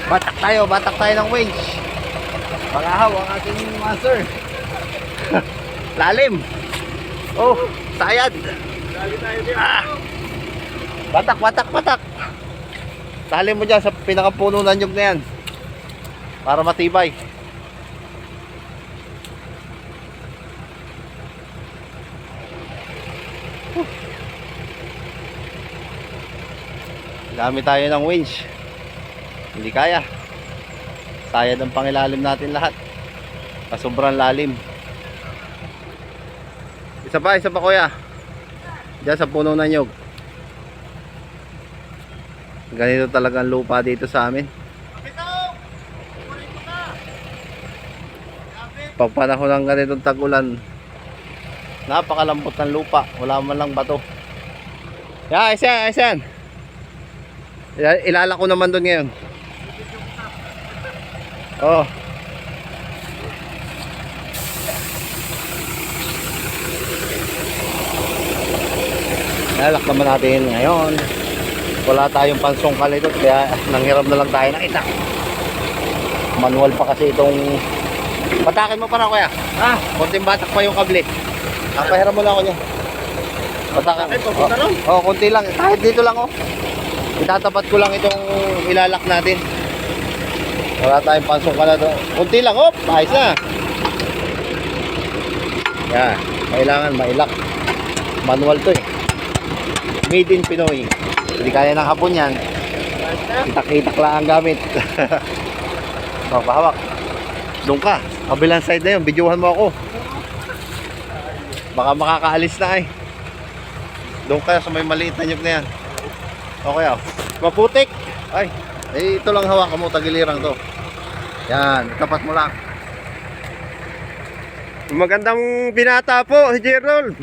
Batak tayo ng winch. Pangahaw ang ating master. Lalim. Oh, sayad. Batak. Tali mo dyan sa pinakapuno ng nyug na yan. Para matibay. Gamit tayo ng winch. Hindi kaya. Sayad ang pangilalim natin lahat. Sobrang lalim. Isa pa kuya. Diyan sa puno ng nyug. Ganito talagang lupa dito sa amin. Pag panahon ng ganitong tag-ulan, napakalambot ng lupa. Wala man lang bato. Ayan. Ilala ko naman doon ngayon. Oh. Ilalak naman natin ngayon. Wala tayong pansungkal ito, kaya nanghiram na lang tayo ng itak. Manual pa kasi itong... Patakin mo pa na kuya. Konting batak pa yung kable. Pahiram mo lang ako niya. Patakin. Konti lang. Kahit dito lang itatapat ko lang itong ilalak natin. Wala tayong pansungkal na ito. Konti lang. Ayos na. Yan. Kailangan mailak. Manual to Made in Pinoy. Hindi kaya ng hapon yan. Itak-itak lang ang gamit. Pahawak. Doon ka. Kabilang side na yun. Videohan mo ako. Baka makakaalis na Doon ka sa may maliit na nyug na yan. Okay maputik. Ito lang hawakan mo. Tagilirang to. Yan. Tapat mo lang. Magandang binata po si Gerald.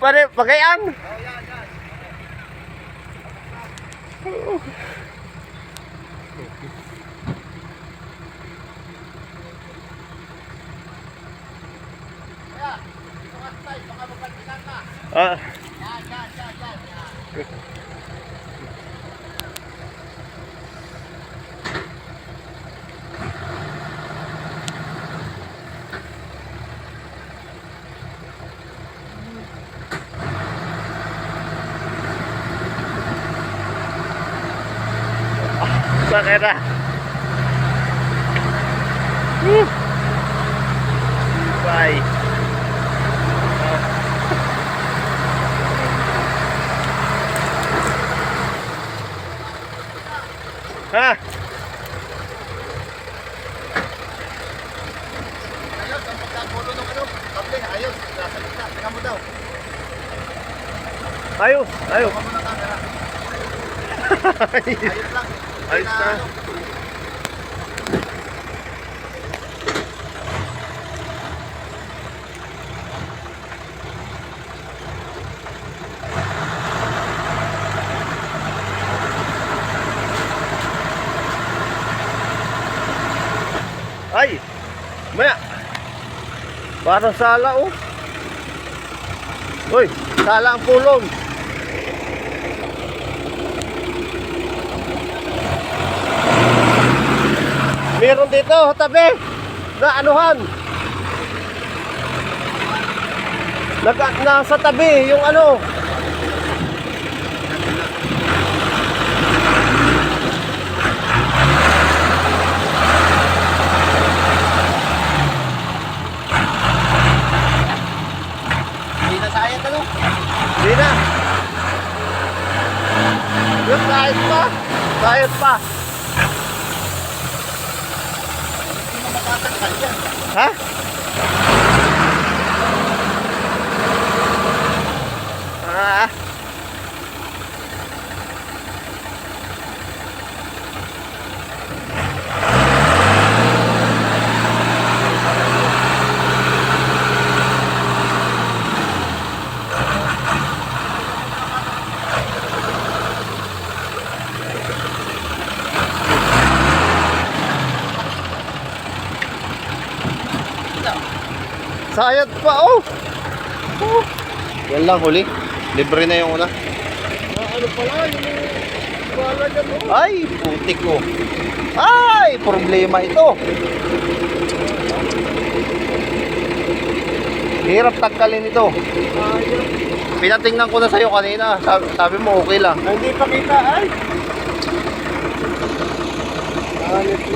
Pagayaan. Bakit na? Bye. Ha? Ayos, ang pagkakulo ng kable, ayos. Nasa gitna, tingnan mo daw. Ayos. Ayos lang. Ayos na. Maya. Parang sala Uy, sala ang pulong. Meron dito, tabi na anuhan. Nasa tabi yung Hindi na sayat Hindi na. Yung sayat pa. Ha? Sayad pa Yan lang huli. Libre na yung una. ano pala, yung wala dyan mo. Ay, putik ko. Ay, problema ito. Hirap tanggalin ito. Ayaw. Pinatingnan ko na sa'yo kanina. Sabi mo okay lang. Hindi pa kita ay. Alit mo.